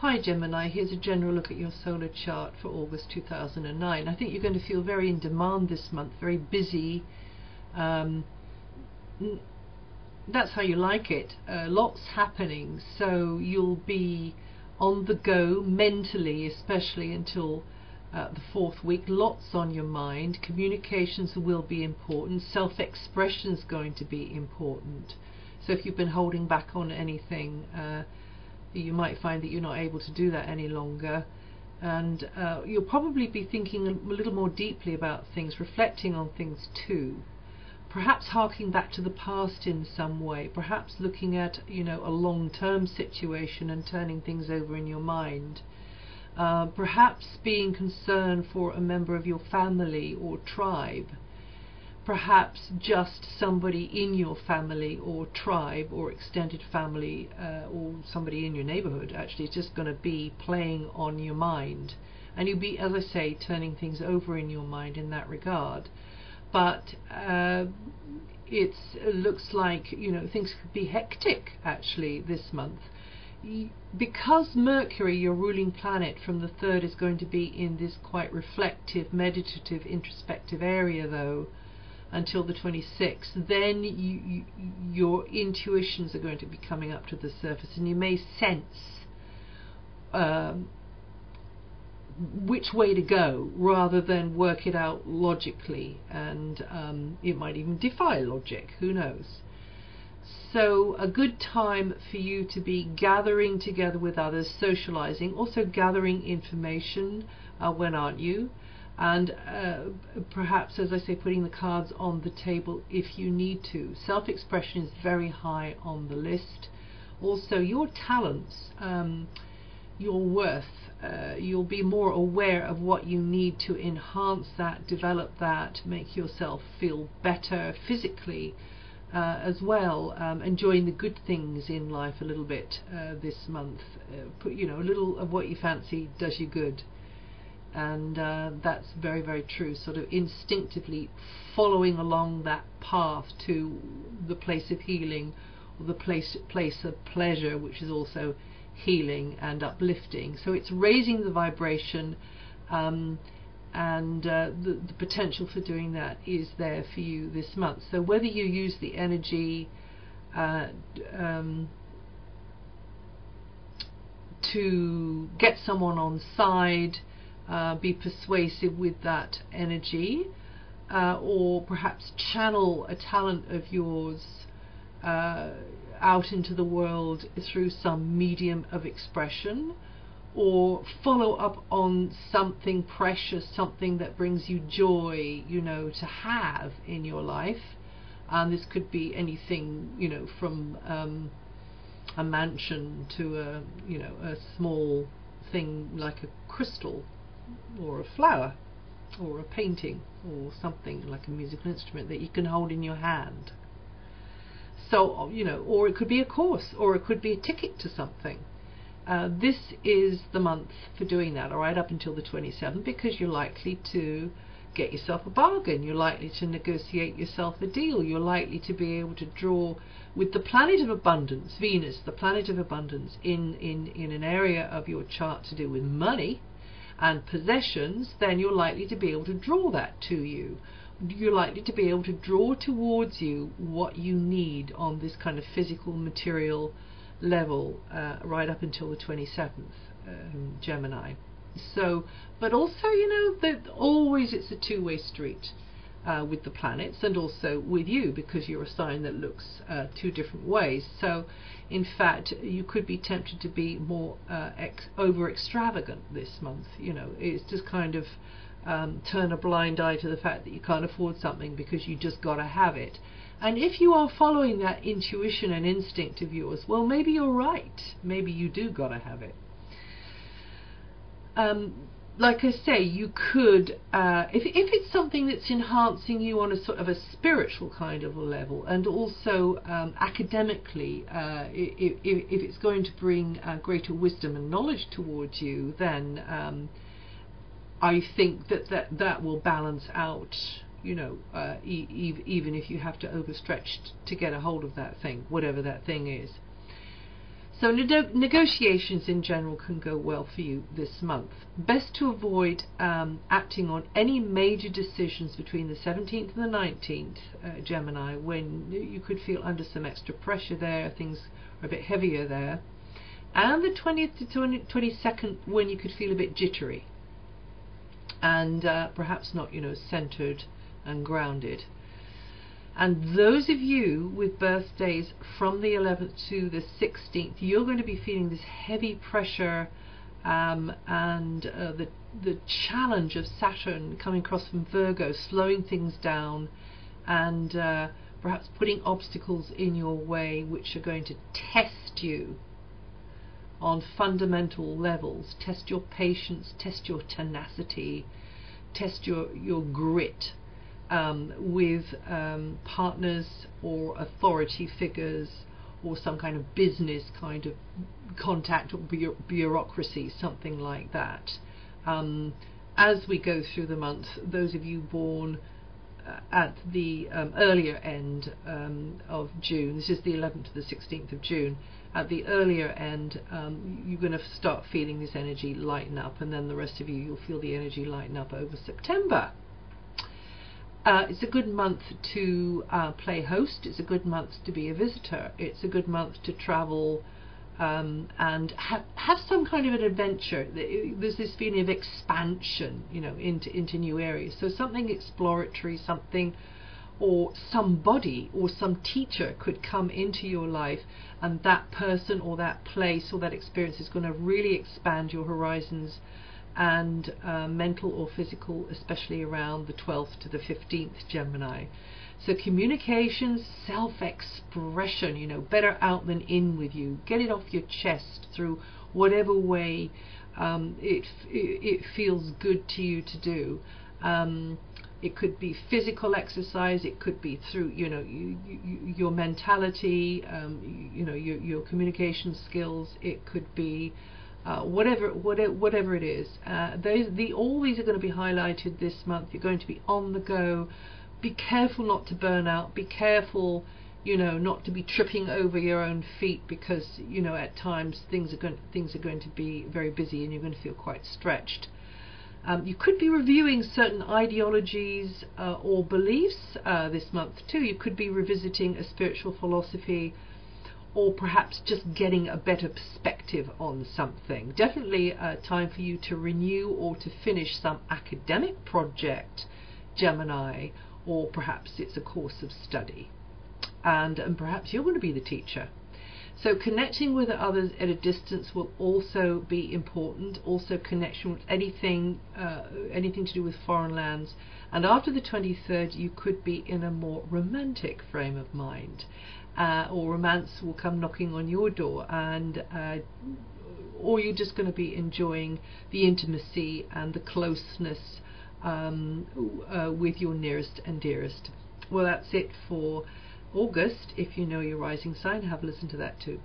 Hi Gemini, here's a general look at your solar chart for August 2009. I think you're going to feel very in demand this month, very busy. That's how you like it. Lots happening, so you'll be on the go mentally, especially until the fourth week. Lots on your mind. Communications will be important. Self-expression is going to be important. So if you've been holding back on anything, you might find that you're not able to do that any longer, and you'll probably be thinking a little more deeply about things, reflecting on things too, perhaps harking back to the past in some way, perhaps looking at a long-term situation and turning things over in your mind, perhaps being concerned for a member of your family or tribe, perhaps just somebody in your family or tribe or extended family, or somebody in your neighborhood actually is just going to be playing on your mind, and you'll be, as I say, turning things over in your mind in that regard. But it looks like things could be hectic actually this month, because Mercury, your ruling planet from the 3rd, is going to be in this quite reflective, meditative, introspective area though until the 26th. Then your intuitions are going to be coming up to the surface, and you may sense which way to go rather than work it out logically, and it might even defy logic, who knows. So a good time for you to be gathering together with others, socializing, also gathering information. When aren't you? And perhaps, as I say, putting the cards on the table if you need to. Self-expression is very high on the list. Also your talents, your worth, you'll be more aware of what you need to enhance that, develop that, make yourself feel better physically as well, enjoying the good things in life a little bit this month. Put a little of what you fancy does you good. And that's very, very true, sort of instinctively following along that path to the place of healing, or the place of pleasure, which is also healing and uplifting. So it's raising the vibration, and the potential for doing that is there for you this month. So whether you use the energy to get someone on side, be persuasive with that energy, or perhaps channel a talent of yours out into the world through some medium of expression, or follow up on something precious, something that brings you joy, to have in your life. And this could be anything, from a mansion to a small thing like a crystal, or a flower, or a painting, or something like a musical instrument that you can hold in your hand. So, or it could be a course, or it could be a ticket to something. This is the month for doing that, alright, up until the 27th, because you're likely to get yourself a bargain, you're likely to negotiate yourself a deal, you're likely to be able to draw with the planet of abundance, Venus, the planet of abundance, in an area of your chart to do with money and possessions. Then you're likely to be able to draw that to you. You're likely to be able to draw towards you what you need on this kind of physical, material level, right up until the 27th, Gemini. So, but also, that always it's a two-way street with the planets, and also with you, because you're a sign that looks two different ways. So in fact you could be tempted to be more over extravagant this month. It's just kind of turn a blind eye to the fact that you can't afford something because you just got to have it. And if you are following that intuition and instinct of yours, well, maybe you're right, maybe you do got to have it. Like I say, you could, if it's something that's enhancing you on a sort of a spiritual kind of a level, and also academically, if it's going to bring greater wisdom and knowledge towards you, then I think that will balance out, even if you have to overstretch to get a hold of that thing, whatever that thing is. So negotiations in general can go well for you this month. Best to avoid acting on any major decisions between the 17th and the 19th, Gemini, when you could feel under some extra pressure there, things are a bit heavier there. And the 20th to 22nd, when you could feel a bit jittery and perhaps not, centered and grounded. And those of you with birthdays from the 11th to the 16th, you're going to be feeling this heavy pressure and the challenge of Saturn coming across from Virgo, slowing things down and perhaps putting obstacles in your way which are going to test you on fundamental levels, test your patience, test your tenacity, test your grit. With partners or authority figures or some kind of business kind of contact or bureaucracy, something like that. As we go through the month, those of you born at the earlier end of June, this is the 11th to the 16th of June, at the earlier end, you're going to start feeling this energy lighten up, and then the rest of you, you'll feel the energy lighten up over September. It's a good month to play host. It's a good month to be a visitor. It's a good month to travel and have some kind of an adventure. There's this feeling of expansion, into new areas. So something exploratory, something, or somebody or some teacher could come into your life, and that person or that place or that experience is going to really expand your horizons and mental or physical, especially around the 12th to the 15th, Gemini. So communications, self-expression, better out than in with you. Get it off your chest through whatever way it feels good to you to do. It could be physical exercise. It could be through, your mentality, your communication skills. It could be whatever it is. All these are going to be highlighted this month. You're going to be on the go. Be careful not to burn out. Be careful, not to be tripping over your own feet, because at times things are going to be very busy and you're going to feel quite stretched. You could be reviewing certain ideologies or beliefs this month too. You could be revisiting a spiritual philosophy, or perhaps just getting a better perspective on something. Definitely a time for you to renew or to finish some academic project, Gemini, or perhaps it's a course of study. And perhaps you're going to be the teacher. So connecting with others at a distance will also be important. Also connection with anything to do with foreign lands. And after the 23rd, you could be in a more romantic frame of mind. Or romance will come knocking on your door, and or you're just going to be enjoying the intimacy and the closeness with your nearest and dearest. Well, that's it for August. If you know your rising sign, have a listen to that too.